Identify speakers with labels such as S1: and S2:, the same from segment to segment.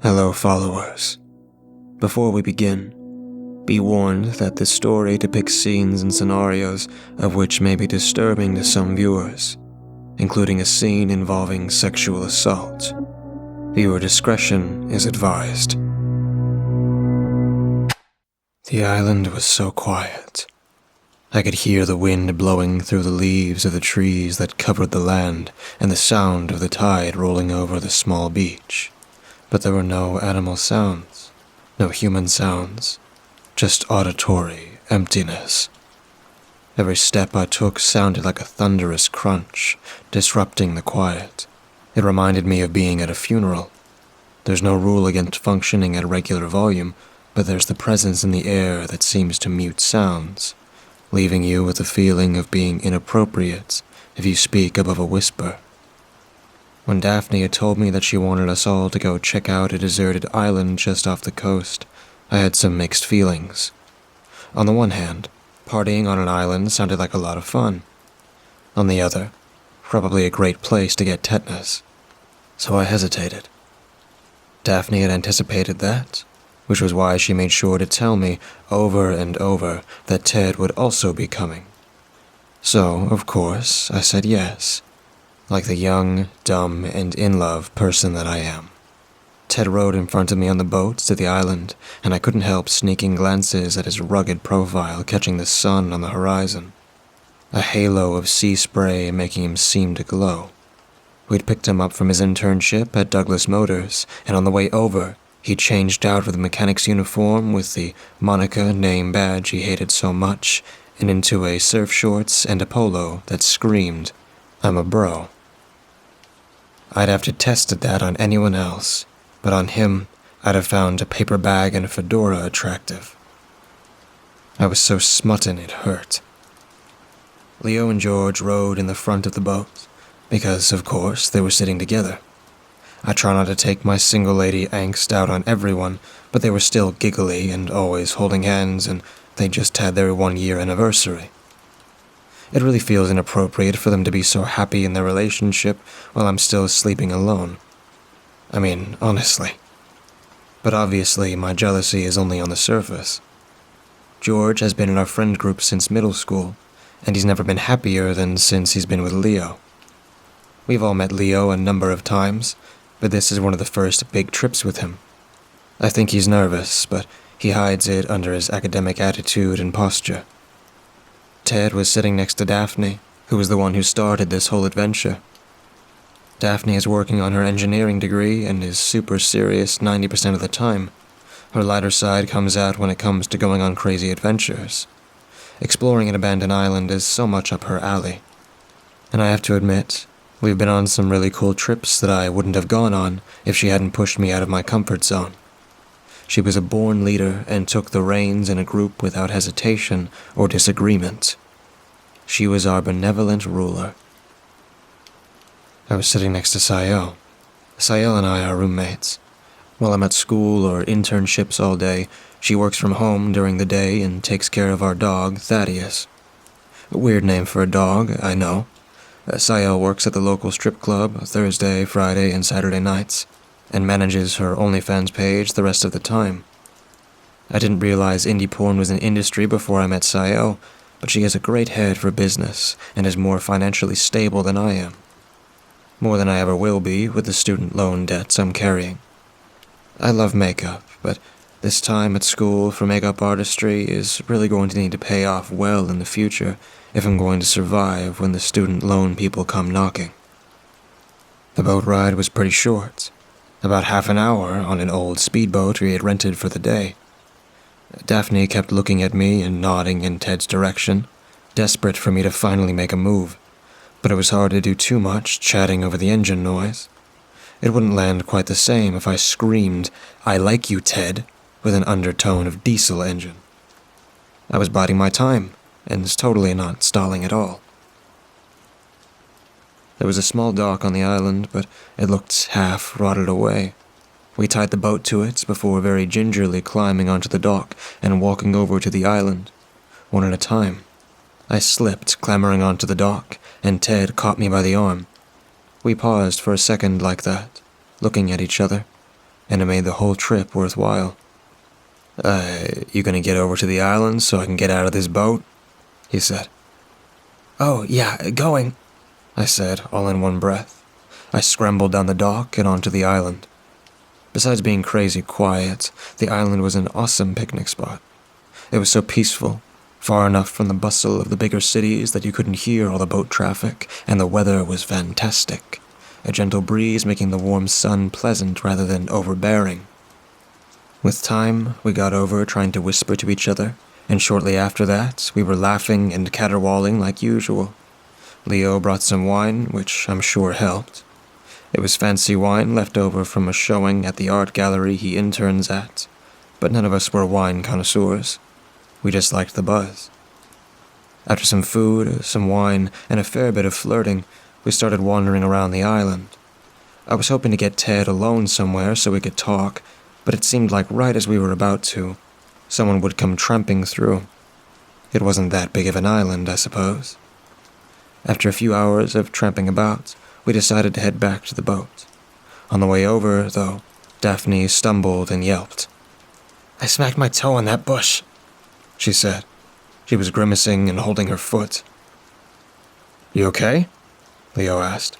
S1: Hello, followers. Before we begin, be warned that this story depicts scenes and scenarios of which may be disturbing to some viewers, including a scene involving sexual assault. Viewer discretion is advised. The island was so quiet. I could hear the wind blowing through the leaves of the trees that covered the land and the sound of the tide rolling over the small beach. But there were no animal sounds, no human sounds, just auditory emptiness. Every step I took sounded like a thunderous crunch, disrupting the quiet. It reminded me of being at a funeral. There's no rule against functioning at a regular volume, but there's the presence in the air that seems to mute sounds, leaving you with the feeling of being inappropriate if you speak above a whisper. When Daphne had told me that she wanted us all to go check out a deserted island just off the coast, I had some mixed feelings. On the one hand, partying on an island sounded like a lot of fun. On the other, probably a great place to get tetanus. So I hesitated. Daphne had anticipated that, which was why she made sure to tell me over and over that Ted would also be coming. So, of course, I said yes. Like the young, dumb, and in-love person that I am. Ted rode in front of me on the boat to the island, and I couldn't help sneaking glances at his rugged profile catching the sun on the horizon. A halo of sea spray making him seem to glow. We'd picked him up from his internship at Douglas Motors, and on the way over, he changed out of the mechanic's uniform with the Monica name badge he hated so much, and into a surf shorts and a polo that screamed, "I'm a bro." I'd have to tested that on anyone else, but on him, I'd have found a paper bag and a fedora attractive. I was so smutten it hurt. Leo and George rode in the front of the boat, because, of course, they were sitting together. I try not to take my single lady angst out on everyone, but they were still giggly and always holding hands, and they just had their 1-year anniversary. It really feels inappropriate for them to be so happy in their relationship while I'm still sleeping alone. I mean, honestly. But obviously, my jealousy is only on the surface. George has been in our friend group since middle school, and he's never been happier than since he's been with Leo. We've all met Leo a number of times, but this is one of the first big trips with him. I think he's nervous, but he hides it under his academic attitude and posture. Ted was sitting next to Daphne, who was the one who started this whole adventure. Daphne is working on her engineering degree and is super serious 90% of the time. Her lighter side comes out when it comes to going on crazy adventures. Exploring an abandoned island is so much up her alley. And I have to admit, we've been on some really cool trips that I wouldn't have gone on if she hadn't pushed me out of my comfort zone. She was a born leader and took the reins in a group without hesitation or disagreement. She was our benevolent ruler. I was sitting next to Sayel. Sayel and I are roommates. While I'm at school or internships all day, she works from home during the day and takes care of our dog, Thaddeus. A weird name for a dog, I know. Sayel works at the local strip club Thursday, Friday, and Saturday nights, and manages her OnlyFans page the rest of the time. I didn't realize indie porn was an industry before I met Sayel, but she has a great head for business and is more financially stable than I am. More than I ever will be with the student loan debts I'm carrying. I love makeup, but this time at school for makeup artistry is really going to need to pay off well in the future if I'm going to survive when the student loan people come knocking. The boat ride was pretty short. About half an hour on an old speedboat we had rented for the day. Daphne kept looking at me and nodding in Ted's direction, desperate for me to finally make a move, but it was hard to do too much chatting over the engine noise. It wouldn't land quite the same if I screamed, "I like you, Ted," with an undertone of diesel engine. I was biding my time, and was totally not stalling at all. There was a small dock on the island, but it looked half rotted away. We tied the boat to it before very gingerly climbing onto the dock and walking over to the island, one at a time. I slipped, clambering onto the dock, and Ted caught me by the arm. We paused for a second like that, looking at each other. and it made the whole trip worthwhile. You gonna get over to the island so I can get out of this boat?" he said. "Oh, yeah, going," I said, all in one breath. I scrambled down the dock and onto the island. Besides being crazy quiet, the island was an awesome picnic spot. It was so peaceful, far enough from the bustle of the bigger cities that you couldn't hear all the boat traffic, and the weather was fantastic, a gentle breeze making the warm sun pleasant rather than overbearing. With time, we got over trying to whisper to each other, and shortly after that, we were laughing and caterwauling like usual. Leo brought some wine, which I'm sure helped. It was fancy wine left over from a showing at the art gallery he interns at, but none of us were wine connoisseurs. We just liked the buzz. After some food, some wine, and a fair bit of flirting, we started wandering around the island. I was hoping to get Ted alone somewhere so we could talk, but it seemed like right as we were about to, someone would come tramping through. It wasn't that big of an island, I suppose. After a few hours of tramping about, we decided to head back to the boat. On the way over, though, Daphne stumbled and yelped. "I smacked my toe on that bush," she said. She was grimacing and holding her foot. "You okay?" Leo asked.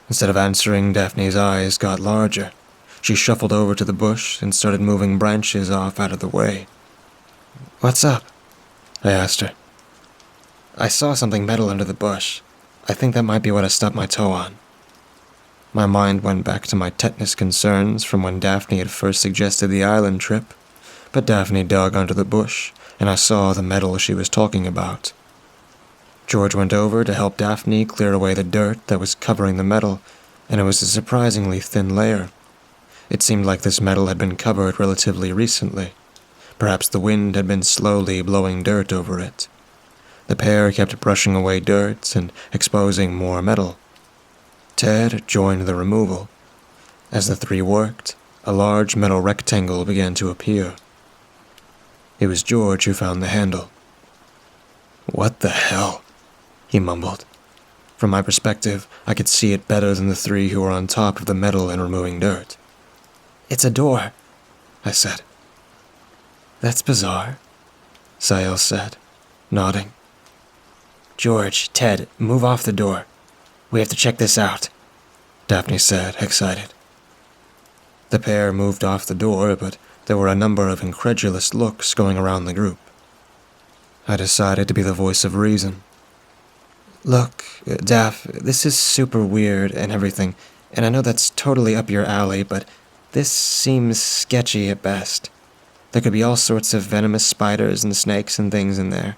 S1: Instead of answering, Daphne's eyes got larger. She shuffled over to the bush and started moving branches off out of the way. "What's up?" I asked her. "I saw something metal under the bush. I think that might be what I stubbed my toe on." My mind went back to my tetanus concerns from when Daphne had first suggested the island trip, but Daphne dug under the bush, and I saw the metal she was talking about. George went over to help Daphne clear away the dirt that was covering the metal, and it was a surprisingly thin layer. It seemed like this metal had been covered relatively recently. Perhaps the wind had been slowly blowing dirt over it. The pair kept brushing away dirt and exposing more metal. Ted joined the removal. As the three worked, a large metal rectangle began to appear. It was George who found the handle. "What the hell?" he mumbled. From my perspective, I could see it better than the three who were on top of the metal and removing dirt. "It's a door," I said. "That's bizarre," Sael said, nodding. "George, Ted, move off the door. We have to check this out," Daphne said, excited. The pair moved off the door, but there were a number of incredulous looks going around the group. I decided to be the voice of reason. "Look, Daph, this is super weird and everything, and I know that's totally up your alley, but this seems sketchy at best. There could be all sorts of venomous spiders and snakes and things in there.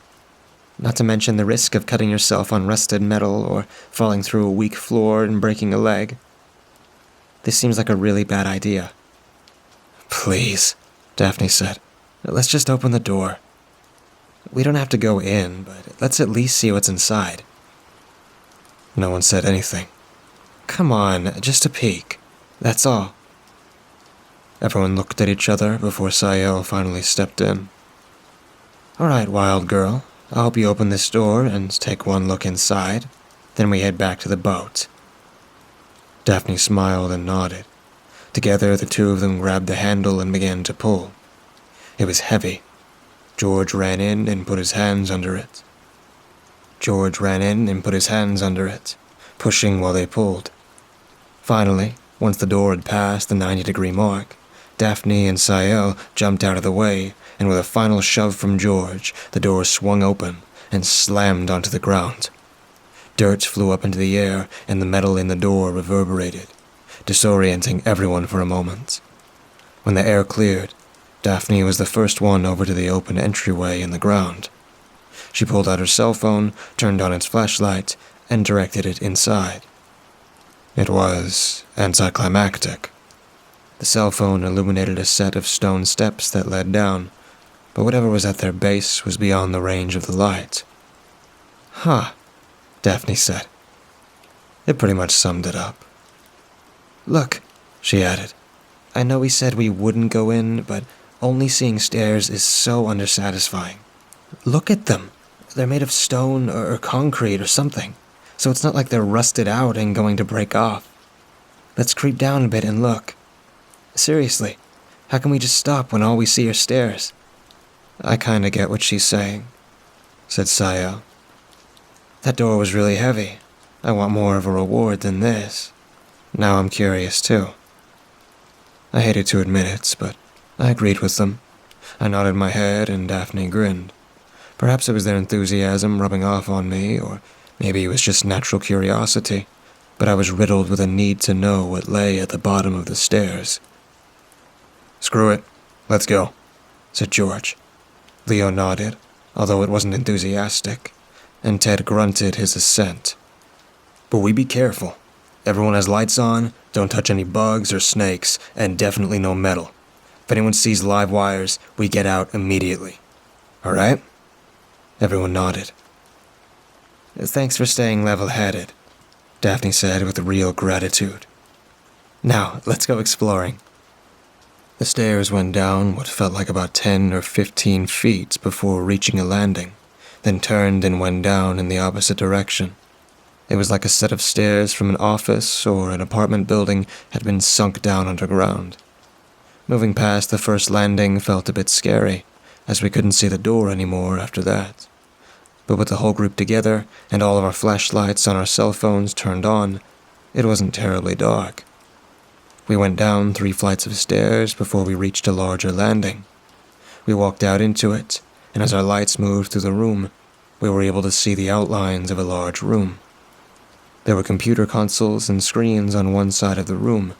S1: Not to mention the risk of cutting yourself on rusted metal or falling through a weak floor and breaking a leg. This seems like a really bad idea." "Please," Daphne said. "Let's just open the door. We don't have to go in, but let's at least see what's inside." No one said anything. "Come on, just a peek. That's all." Everyone looked at each other before Sael finally stepped in. "All right, wild girl. I'll help you open this door and take one look inside. Then we head back to the boat." Daphne smiled and nodded. Together, the two of them grabbed the handle and began to pull. It was heavy. George ran in and put his hands under it. Pushing while they pulled. Finally, once the door had passed the 90-degree mark, Daphne and Sael jumped out of the way, and with a final shove from George, the door swung open and slammed onto the ground. Dirt flew up into the air, and the metal in the door reverberated, disorienting everyone for a moment. When the air cleared, Daphne was the first one over to the open entryway in the ground. She pulled out her cell phone, turned on its flashlight, and directed it inside. It was anticlimactic. The cell phone illuminated a set of stone steps that led down, but whatever was at their base was beyond the range of the light. "Huh," Daphne said. It pretty much summed it up. "Look," she added. "I know we said we wouldn't go in, but only seeing stairs is so undersatisfying. Look at them. They're made of stone or concrete or something, so it's not like they're rusted out and going to break off. Let's creep down a bit and look." Seriously, how can we just stop when all we see are stairs? I kinda get what she's saying, said Sayo. That door was really heavy. I want more of a reward than this. Now I'm curious too. I hated to admit it, but I agreed with them. I nodded my head and Daphne grinned. Perhaps it was their enthusiasm rubbing off on me, or maybe it was just natural curiosity, but I was riddled with a need to know what lay at the bottom of the stairs. Screw it. Let's go, said George. Leo nodded, although it wasn't enthusiastic, and Ted grunted his assent. But we be careful. Everyone has lights on, don't touch any bugs or snakes, and definitely no metal. If anyone sees live wires, we get out immediately. All right? Everyone nodded. Thanks for staying level-headed, Daphne said with real gratitude. Now, let's go exploring. The stairs went down what felt like about 10 or 15 feet before reaching a landing, then turned and went down in the opposite direction. It was like a set of stairs from an office or an apartment building had been sunk down underground. Moving past the first landing felt a bit scary, as we couldn't see the door anymore after that. But with the whole group together and all of our flashlights on our cell phones turned on, it wasn't terribly dark. We went down 3 flights of stairs before we reached a larger landing. We walked out into it, and as our lights moved through the room, we were able to see the outlines of a large room. There were computer consoles and screens on one side of the room,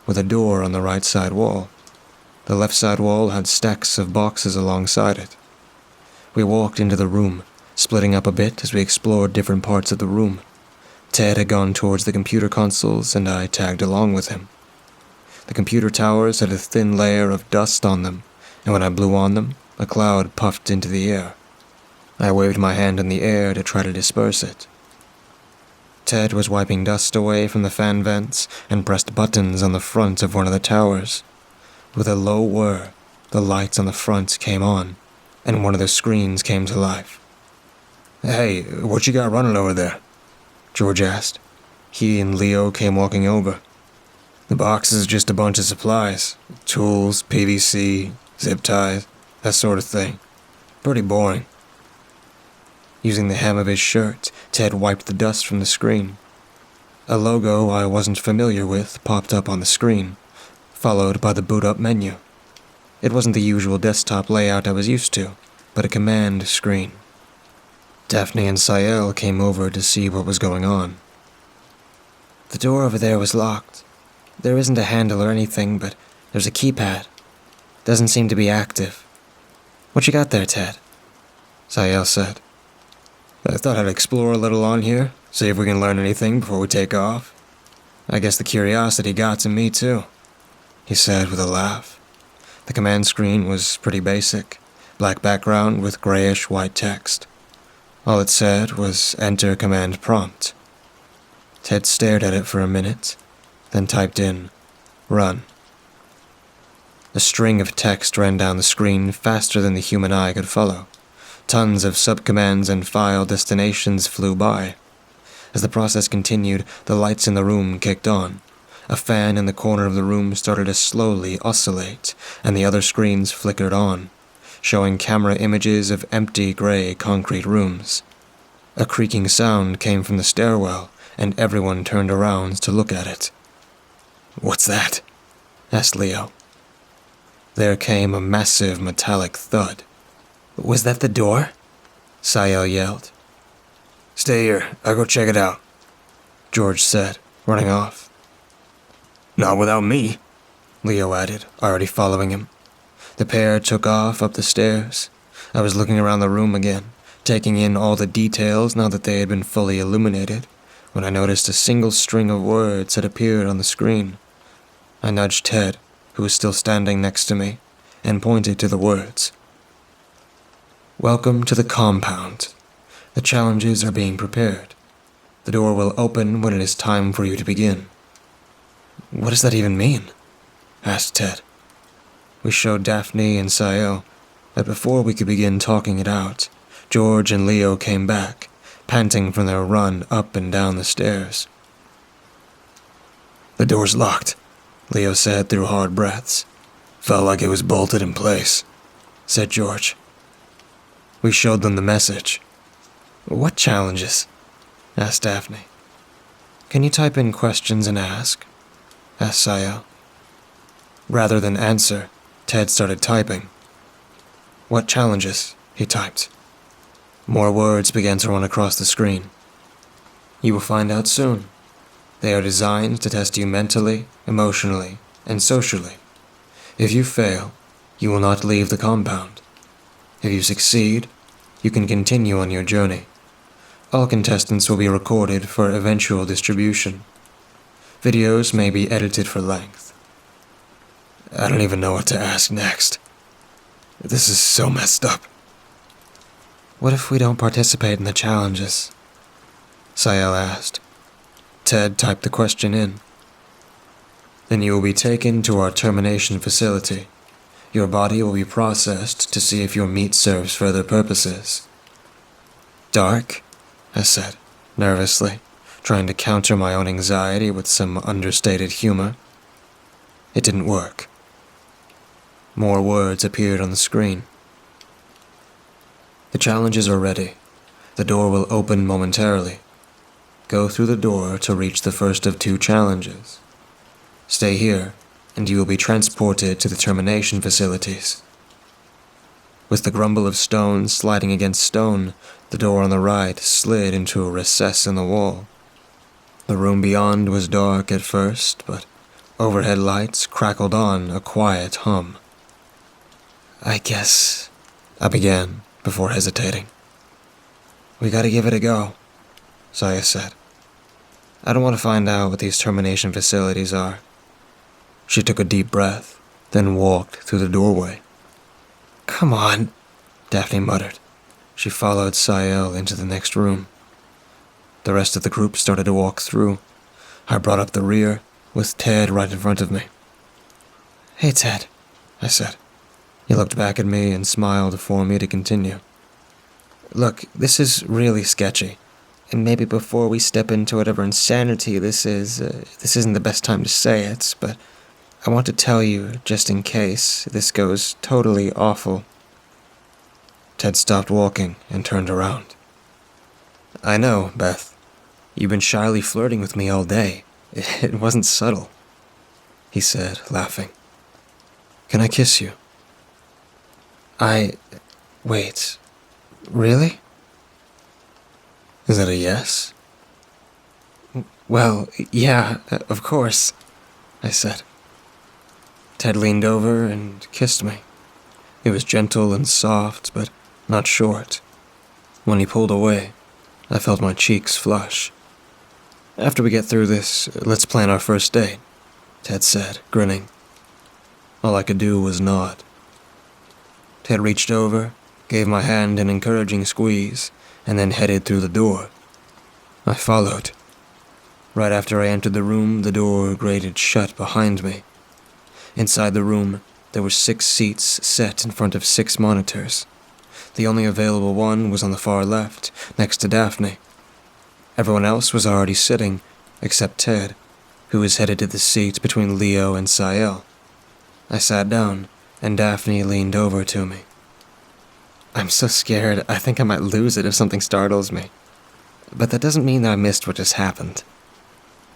S1: with a door on the right side wall. The left side wall had stacks of boxes alongside it. We walked into the room, splitting up a bit as we explored different parts of the room. Ted had gone towards the computer consoles, and I tagged along with him. The computer towers had a thin layer of dust on them, and when I blew on them, a cloud puffed into the air. I waved my hand in the air to try to disperse it. Ted was wiping dust away from the fan vents and pressed buttons on the front of one of the towers. With a low whir, the lights on the front came on, and one of the screens came to life. Hey, what you got running over there? George asked. He and Leo came walking over. The box is just a bunch of supplies. Tools, PVC, zip ties, that sort of thing. Pretty boring. Using the hem of his shirt, Ted wiped the dust from the screen. A logo I wasn't familiar with popped up on the screen, followed by the boot-up menu. It wasn't the usual desktop layout I was used to, but a command screen. Daphne and Sael came over to see what was going on. The door over there was locked. There isn't a handle or anything, but there's a keypad. Doesn't seem to be active. What you got there, Ted? Sael said. I thought I'd explore a little on here, see if we can learn anything before we take off. I guess the curiosity got to me too, he said with a laugh. The command screen was pretty basic, black background with grayish-white text. All it said was Enter Command Prompt. Ted stared at it for a minute, then typed in, Run. A string of text ran down the screen faster than the human eye could follow. Tons of subcommands and file destinations flew by. As the process continued, the lights in the room kicked on. A fan in the corner of the room started to slowly oscillate, and the other screens flickered on, showing camera images of empty gray concrete rooms. A creaking sound came from the stairwell, and everyone turned around to look at it. What's that? Asked Leo. There came a massive metallic thud. Was that the door? Sael yelled. Stay here, I'll go check it out, George said, running off. Not without me, Leo added, already following him. The pair took off up the stairs. I was looking around the room again, taking in all the details now that they had been fully illuminated, when I noticed a single string of words had appeared on the screen. I nudged Ted, who was still standing next to me, and pointed to the words. Welcome to the compound. The challenges are being prepared. The door will open when it is time for you to begin. What does that even mean? Asked Ted. We showed Daphne and Sael, but before we could begin talking it out, George and Leo came back, panting from their run up and down the stairs. The door's locked, Leo said through hard breaths. Felt like it was bolted in place, said George. We showed them the message. What challenges? Asked Daphne. Can you type in questions and ask? Asked Sael. Rather than answer, Ted started typing. What challenges? He typed. More words began to run across the screen. You will find out soon. They are designed to test you mentally, emotionally, and socially. If you fail, you will not leave the compound. If you succeed, you can continue on your journey. All contestants will be recorded for eventual distribution. Videos may be edited for length. I don't even know what to ask next. This is so messed up. What if we don't participate in the challenges? Sael asked. Ted typed the question in. Then you will be taken to our termination facility. Your body will be processed to see if your meat serves further purposes. Dark? I said, nervously, trying to counter my own anxiety with some understated humor. It didn't work. More words appeared on the screen. The challenges are ready. The door will open momentarily. Go through the door to reach the first of 2 challenges. Stay here, and you will be transported to the termination facilities. With the grumble of stone sliding against stone, the door on the right slid into a recess in the wall. The room beyond was dark at first, but overhead lights crackled on a quiet hum. I guess, I began, before hesitating. We gotta give it a go, Saya said. I don't want to find out what these termination facilities are. She took a deep breath, then walked through the doorway. Come on, Daphne muttered. She followed Sael into the next room. The rest of the group started to walk through. I brought up the rear, with Ted right in front of me. Hey, Ted, I said. He looked back at me and smiled for me to continue. Look, this is really sketchy. And maybe before we step into whatever insanity this isn't the best time to say it, but I want to tell you, just in case, this goes totally awful. Ted stopped walking and turned around. I know, Beth. You've been shyly flirting with me all day. It wasn't subtle, he said, laughing. Can I kiss you? Wait. Really? Is that a yes? Well, yeah, of course, I said. Ted leaned over and kissed me. It was gentle and soft, but not short. When he pulled away, I felt my cheeks flush. After we get through this, let's plan our first date, Ted said, grinning. All I could do was nod. Ted reached over, gave my hand an encouraging squeeze, and then headed through the door. I followed. Right after I entered the room, the door grated shut behind me. Inside the room, there were 6 seats set in front of 6 monitors. The only available one was on the far left, next to Daphne. Everyone else was already sitting, except Ted, who was headed to the seat between Leo and Sael. I sat down, and Daphne leaned over to me. I'm so scared, I think I might lose it if something startles me. But that doesn't mean that I missed what just happened.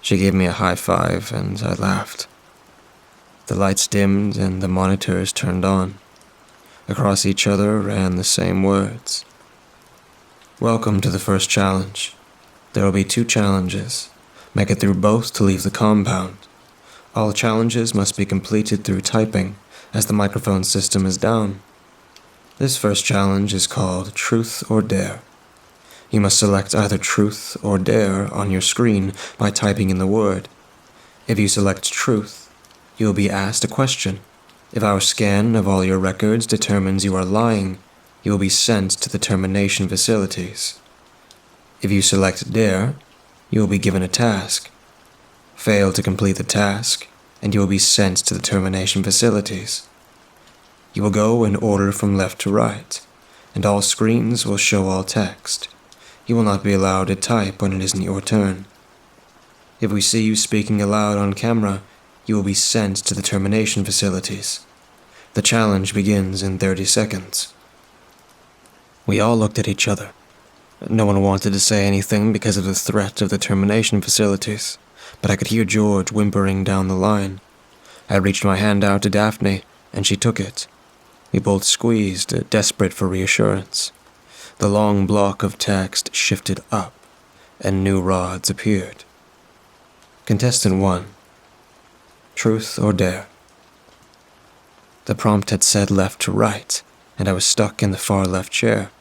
S1: She gave me a high five, and I laughed. The lights dimmed and the monitors turned on. Across each other ran the same words. Welcome to the first challenge. There will be 2 challenges. Make it through both to leave the compound. All challenges must be completed through typing, as the microphone system is down. This first challenge is called Truth or Dare. You must select either Truth or Dare on your screen by typing in the word. If you select Truth, you will be asked a question. If our scan of all your records determines you are lying, you will be sent to the termination facilities. If you select Dare, you will be given a task. Fail to complete the task, and you will be sent to the termination facilities. You will go in order from left to right, and all screens will show all text. You will not be allowed to type when it isn't your turn. If we see you speaking aloud on camera, you will be sent to the termination facilities. The challenge begins in 30 seconds. We all looked at each other. No one wanted to say anything because of the threat of the termination facilities, but I could hear George whimpering down the line. I reached my hand out to Daphne, and she took it. We both squeezed, desperate for reassurance. The long block of text shifted up, and new rods appeared. Contestant 1. Truth or dare? The prompt had said left to right, and I was stuck in the far left chair.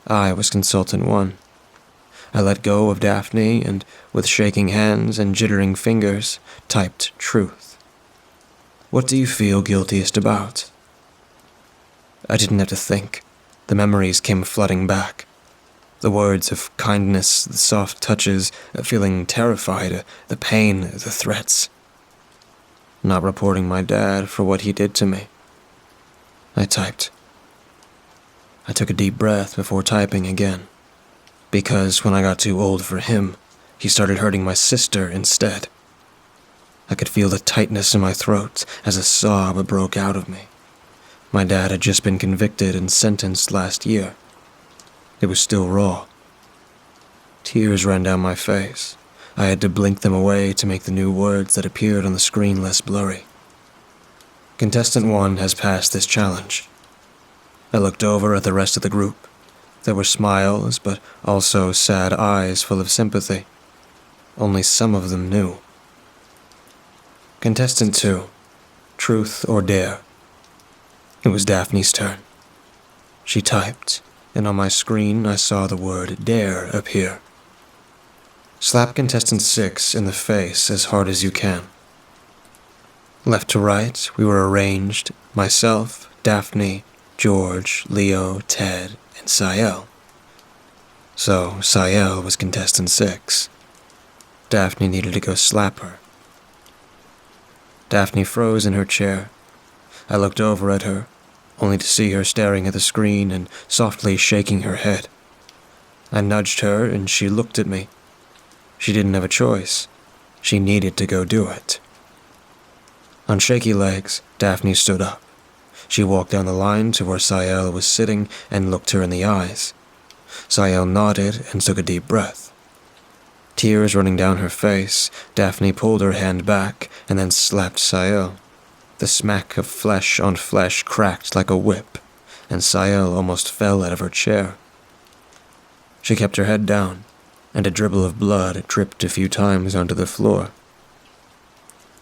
S1: I was consultant 1. I let go of Daphne and, with shaking hands and jittering fingers, typed truth. What do you feel guiltiest about? I didn't have to think. The memories came flooding back. The words of kindness, the soft touches, feeling terrified, the pain, the threats. Not reporting my dad for what he did to me. I typed. I took a deep breath before typing again, because when I got too old for him, he started hurting my sister instead. I could feel the tightness in my throat as a sob broke out of me. My dad had just been convicted and sentenced last year. It was still raw. Tears ran down my face. I had to blink them away to make the new words that appeared on the screen less blurry. Contestant 1 has passed this challenge. I looked over at the rest of the group. There were smiles, but also sad eyes full of sympathy. Only some of them knew. Contestant 2. Truth or dare? It was Daphne's turn. She typed, and on my screen I saw the word dare appear. Slap contestant 6 in the face as hard as you can. Left to right, we were arranged, myself, Daphne, George, Leo, Ted, and Sayel. So, Sayel was contestant 6. Daphne needed to go slap her. Daphne froze in her chair. I looked over at her, only to see her staring at the screen and softly shaking her head. I nudged her and she looked at me. She didn't have a choice. She needed to go do it. On shaky legs, Daphne stood up. She walked down the line to where Sayel was sitting and looked her in the eyes. Sayel nodded and took a deep breath. Tears running down her face, Daphne pulled her hand back and then slapped Sayel. The smack of flesh on flesh cracked like a whip, and Sayel almost fell out of her chair. She kept her head down, and a dribble of blood dripped a few times onto the floor.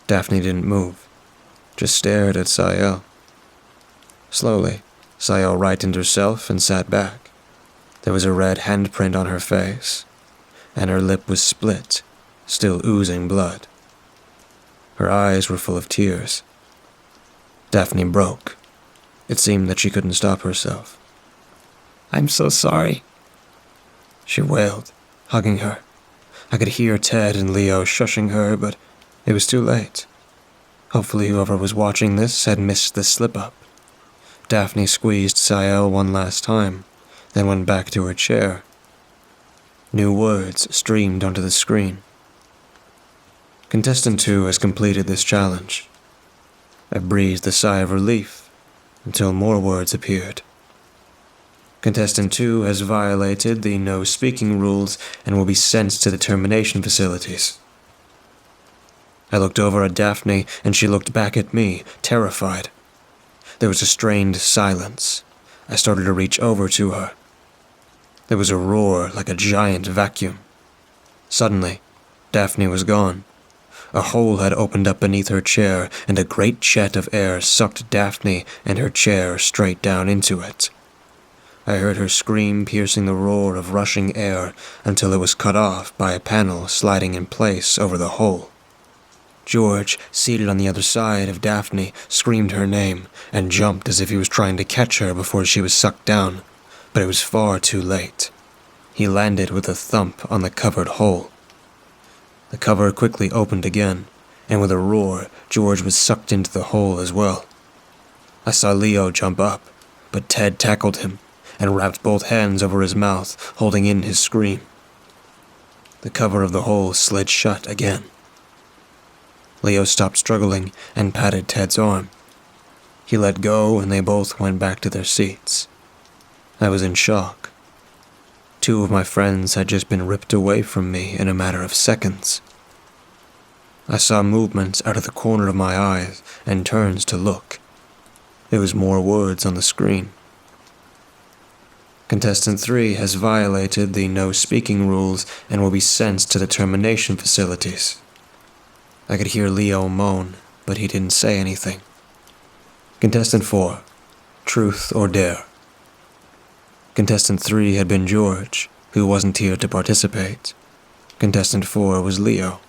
S1: Daphne didn't move, just stared at Sayel. Slowly, Sayel rightened herself and sat back. There was a red handprint on her face, and her lip was split, still oozing blood. Her eyes were full of tears. Daphne broke. It seemed that she couldn't stop herself. "I'm so sorry," she wailed, hugging her. I could hear Ted and Leo shushing her, but it was too late. Hopefully whoever was watching this had missed the slip-up. Daphne squeezed Sayel one last time, then went back to her chair. New words streamed onto the screen. Contestant 2 has completed this challenge. I breathed a sigh of relief until more words appeared. Contestant 2 has violated the no speaking rules and will be sent to the termination facilities. I looked over at Daphne and she looked back at me, terrified. There was a strained silence. I started to reach over to her. There was a roar like a giant vacuum. Suddenly, Daphne was gone. A hole had opened up beneath her chair, and a great jet of air sucked Daphne and her chair straight down into it. I heard her scream piercing the roar of rushing air until it was cut off by a panel sliding in place over the hole. George, seated on the other side of Daphne, screamed her name and jumped as if he was trying to catch her before she was sucked down, but it was far too late. He landed with a thump on the covered hole. The cover quickly opened again, and with a roar, George was sucked into the hole as well. I saw Leo jump up, but Ted tackled him and wrapped both hands over his mouth, holding in his scream. The cover of the hole slid shut again. Leo stopped struggling and patted Ted's arm. He let go and they both went back to their seats. I was in shock. 2 of my friends had just been ripped away from me in a matter of seconds. I saw movements out of the corner of my eyes and turned to look. There was more words on the screen. Contestant 3 has violated the no speaking rules and will be sent to the termination facilities. I could hear Leo moan, but he didn't say anything. Contestant 4, truth or dare. Contestant 3 had been George, who wasn't here to participate. Contestant 4 was Leo.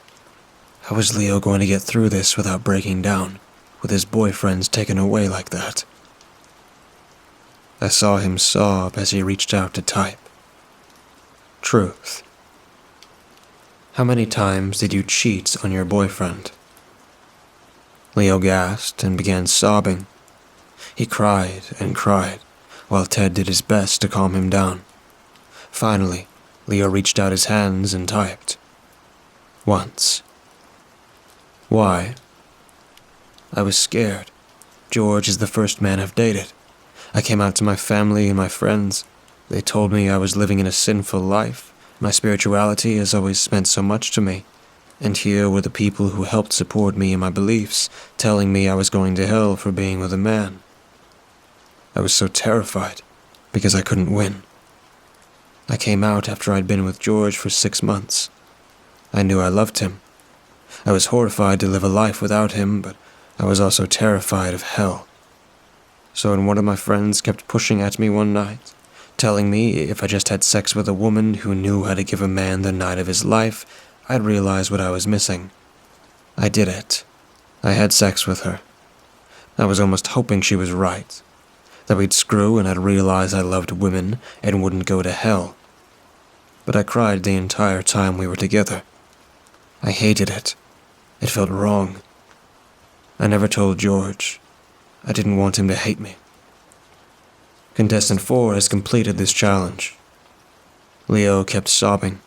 S1: How was Leo going to get through this without breaking down, with his boyfriends taken away like that? I saw him sob as he reached out to type. Truth. How many times did you cheat on your boyfriend? Leo gasped and began sobbing. He cried and cried, while Ted did his best to calm him down. Finally, Leo reached out his hands and typed. Once. Why? I was scared. George is the first man I've dated. I came out to my family and my friends. They told me I was living in a sinful life. My spirituality has always meant so much to me. And here were the people who helped support me in my beliefs, telling me I was going to hell for being with a man. I was so terrified, because I couldn't win. I came out after I'd been with George for 6 months. I knew I loved him. I was horrified to live a life without him, but I was also terrified of hell. So when one of my friends kept pushing at me one night, telling me if I just had sex with a woman who knew how to give a man the night of his life, I'd realize what I was missing. I did it. I had sex with her. I was almost hoping she was right, that we'd screw and I'd realize I loved women and wouldn't go to hell. But I cried the entire time we were together. I hated it. It felt wrong. I never told George. I didn't want him to hate me. Contestant 4 has completed this challenge. Leo kept sobbing.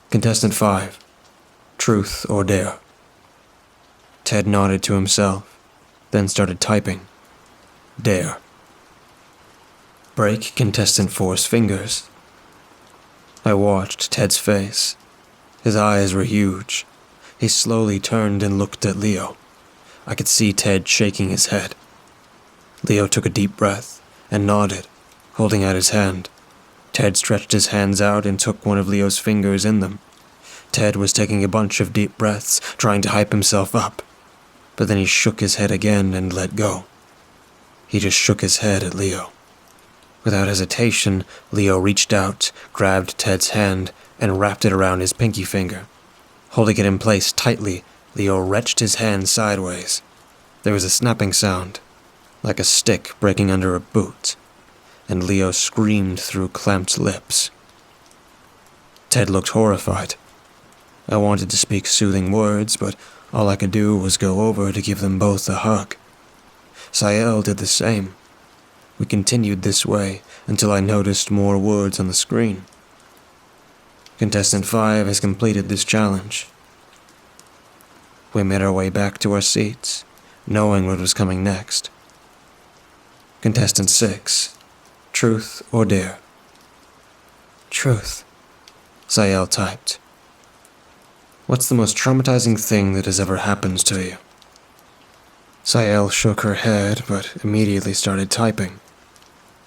S1: Contestant 5, truth or dare. Ted nodded to himself, then started typing. Dare. Break Contestant 4's fingers. I watched Ted's face. His eyes were huge. He slowly turned and looked at Leo. I could see Ted shaking his head. Leo took a deep breath and nodded, holding out his hand. Ted stretched his hands out and took one of Leo's fingers in them. Ted was taking a bunch of deep breaths, trying to hype himself up. But then he shook his head again and let go. He just shook his head at Leo. Without hesitation, Leo reached out, grabbed Ted's hand, and wrapped it around his pinky finger. Holding it in place tightly, Leo wrenched his hand sideways. There was a snapping sound, like a stick breaking under a boot, and Leo screamed through clamped lips. Ted looked horrified. I wanted to speak soothing words, but all I could do was go over to give them both a hug. Sael did the same. We continued this way until I noticed more words on the screen. Contestant 5 has completed this challenge. We made our way back to our seats, knowing what was coming next. Contestant 6, truth or dare. Truth, Sael typed. What's the most traumatizing thing that has ever happened to you? Sael shook her head, but immediately started typing.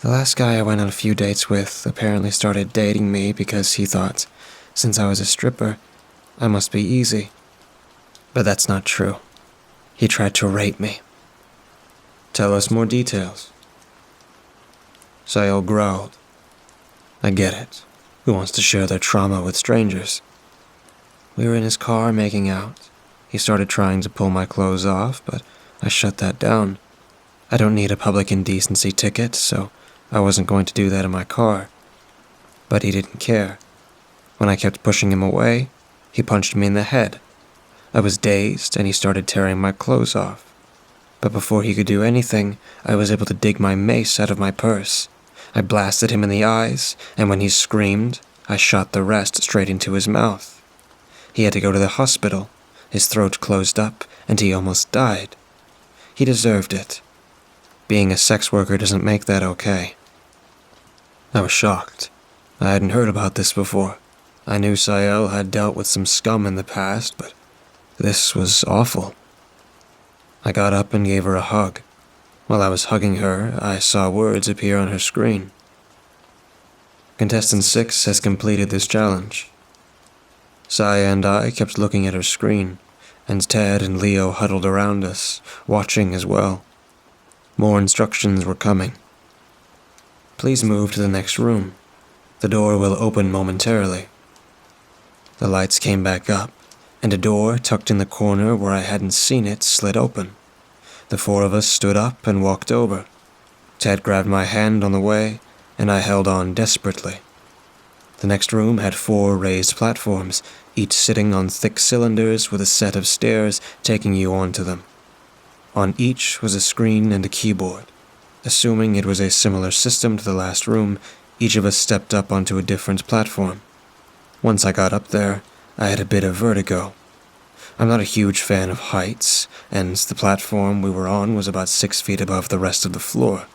S1: The last guy I went on a few dates with apparently started dating me because he thought, since I was a stripper, I must be easy. But that's not true. He tried to rape me. Tell us more details. Sael growled. I get it. Who wants to share their trauma with strangers? We were in his car making out. He started trying to pull my clothes off, but I shut that down. I don't need a public indecency ticket, so I wasn't going to do that in my car. But he didn't care. When I kept pushing him away, he punched me in the head. I was dazed, and he started tearing my clothes off. But before he could do anything, I was able to dig my mace out of my purse. I blasted him in the eyes, and when he screamed, I shot the rest straight into his mouth. He had to go to the hospital, His throat closed up, and he almost died. He deserved it. Being a sex worker doesn't make that okay. I was shocked. I hadn't heard about this before. I knew Sael had dealt with some scum in the past, but this was awful. I got up and gave her a hug. While I was hugging her, I saw words appear on her screen. Contestant 6 has completed this challenge. Saya and I kept looking at her screen, and Ted and Leo huddled around us, watching as well. More instructions were coming. Please move to the next room. The door will open momentarily. The lights came back up, and a door tucked in the corner where I hadn't seen it slid open. The four of us stood up and walked over. Ted grabbed my hand on the way, and I held on desperately. The next room had 4 raised platforms, each sitting on thick cylinders with a set of stairs taking you onto them. On each was a screen and a keyboard. Assuming it was a similar system to the last room, each of us stepped up onto a different platform. Once I got up there, I had a bit of vertigo. I'm not a huge fan of heights, and the platform we were on was about 6 feet above the rest of the floor.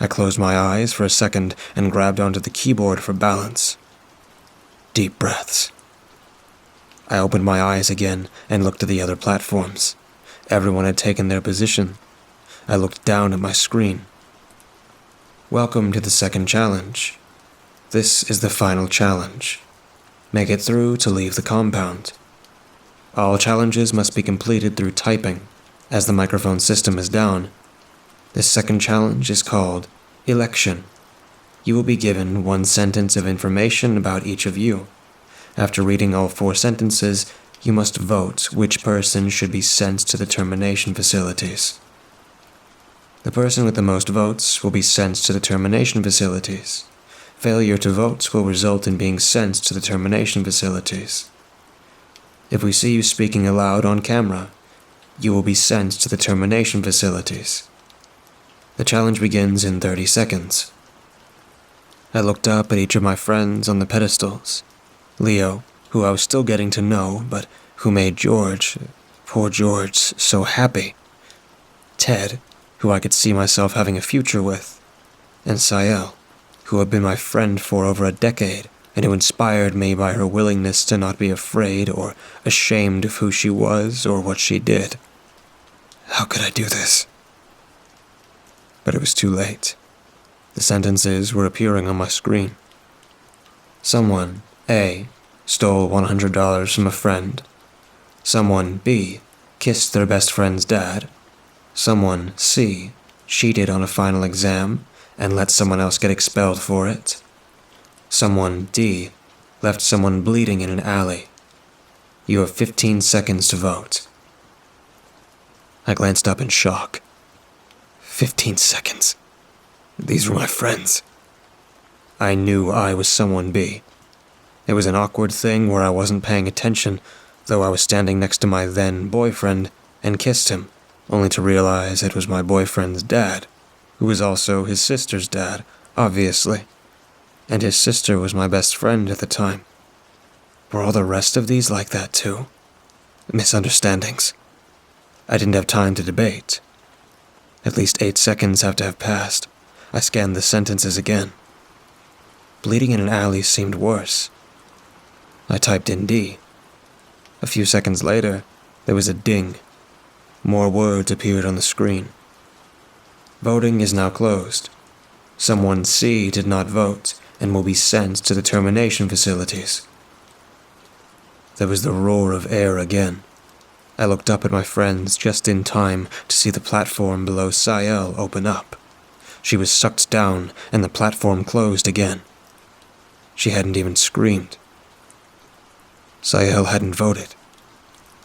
S1: I closed my eyes for a second and grabbed onto the keyboard for balance. Deep breaths. I opened my eyes again and looked at the other platforms. Everyone had taken their position. I looked down at my screen. Welcome to the second challenge. This is the final challenge. Make it through to leave the compound. All challenges must be completed through typing, as the microphone system is down. This second challenge is called Election. You will be given 1 sentence of information about each of you. After reading all 4 sentences, you must vote which person should be sent to the termination facilities. The person with the most votes will be sent to the termination facilities. Failure to vote will result in being sent to the termination facilities. If we see you speaking aloud on camera, you will be sent to the termination facilities. The challenge begins in 30 seconds. I looked up at each of my friends on the pedestals. Leo, who I was still getting to know, but who made George, poor George, so happy. Ted, who I could see myself having a future with. And Sael, who had been my friend for over a decade, and who inspired me by her willingness to not be afraid or ashamed of who she was or what she did. How could I do this? But it was too late. The sentences were appearing on my screen. Someone, A, stole $100 from a friend. Someone, B, kissed their best friend's dad. Someone, C, cheated on a final exam and let someone else get expelled for it. Someone, D, left someone bleeding in an alley. You have 15 seconds to vote. I glanced up in shock. 15 seconds. These were my friends. I knew I was someone B. It was an awkward thing where I wasn't paying attention, though I was standing next to my then-boyfriend and kissed him, only to realize it was my boyfriend's dad, who was also his sister's dad, obviously. And his sister was my best friend at the time. Were all the rest of these like that too? Misunderstandings. I didn't have time to debate. At least 8 seconds have to have passed. I scanned the sentences again. Bleeding in an alley seemed worse. I typed in D. A few seconds later, there was a ding. More words appeared on the screen. Voting is now closed. Someone C did not vote and will be sent to the termination facilities. There was the roar of air again. I looked up at my friends just in time to see the platform below Sael open up. She was sucked down and the platform closed again. She hadn't even screamed. Sael hadn't voted.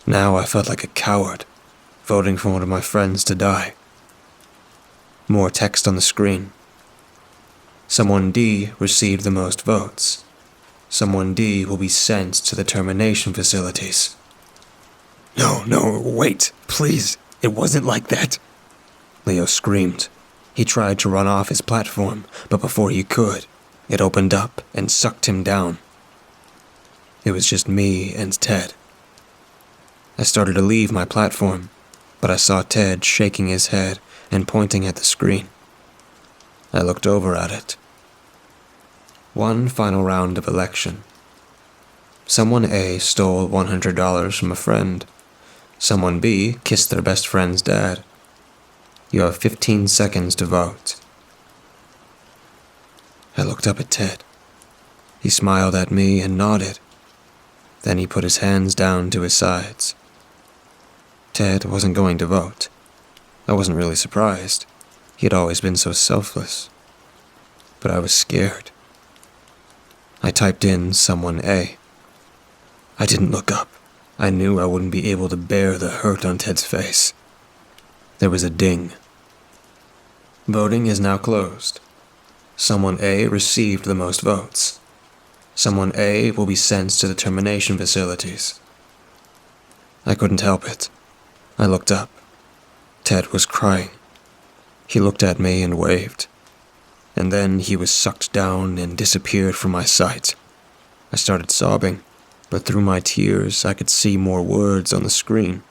S1: Now I felt like a coward, voting for one of my friends to die. More text on the screen. Someone D received the most votes. Someone D will be sent to the termination facilities. No, wait, please, it wasn't like that. Leo screamed. He tried to run off his platform, but before he could, it opened up and sucked him down. It was just me and Ted. I started to leave my platform, but I saw Ted shaking his head and pointing at the screen. I looked over at it. One final round of election. Someone A stole $100 from a friend. Someone B kissed their best friend's dad. You have 15 seconds to vote. I looked up at Ted. He smiled at me and nodded. Then he put his hands down to his sides. Ted wasn't going to vote. I wasn't really surprised. He had always been so selfless. But I was scared. I typed in someone A. I didn't look up. I knew I wouldn't be able to bear the hurt on Ted's face. There was a ding. Voting is now closed. Someone A received the most votes. Someone A will be sent to the termination facilities. I couldn't help it. I looked up. Ted was crying. He looked at me and waved. And then he was sucked down and disappeared from my sight. I started sobbing, but through my tears I could see more words on the screen.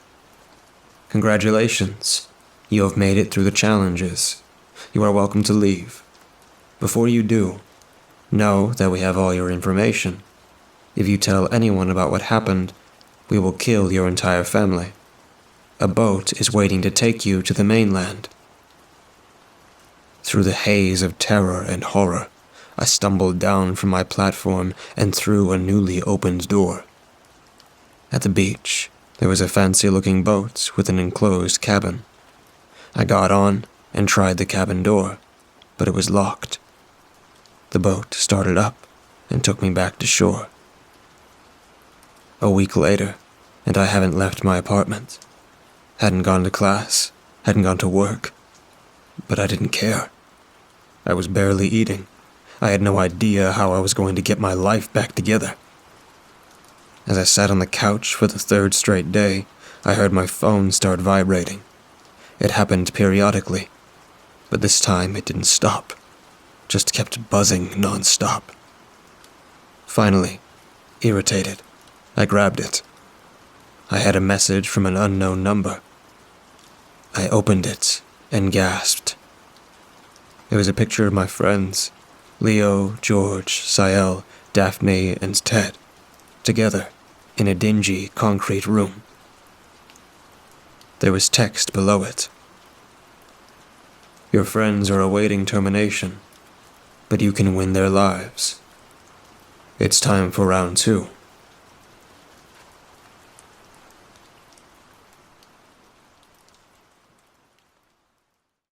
S1: Congratulations. You have made it through the challenges. You are welcome to leave. Before you do, know that we have all your information. If you tell anyone about what happened, we will kill your entire family. A boat is waiting to take you to the mainland. Through the haze of terror and horror, I stumbled down from my platform and through a newly opened door. At the beach, there was a fancy-looking boat with an enclosed cabin. I got on and tried the cabin door, but it was locked. The boat started up and took me back to shore. A week later, and I haven't left my apartment. Hadn't gone to class, hadn't gone to work, but I didn't care. I was barely eating. I had no idea how I was going to get my life back together. As I sat on the couch for the third straight day, I heard my phone start vibrating. It happened periodically, but this time it didn't stop, just kept buzzing non-stop. Finally, irritated, I grabbed it. I had a message from an unknown number. I opened it and gasped. It was a picture of my friends, Leo, George, Sael, Daphne, and Ted, together in a dingy concrete room. There was text below it. Your friends are awaiting termination, but you can win their lives. It's time for round 2.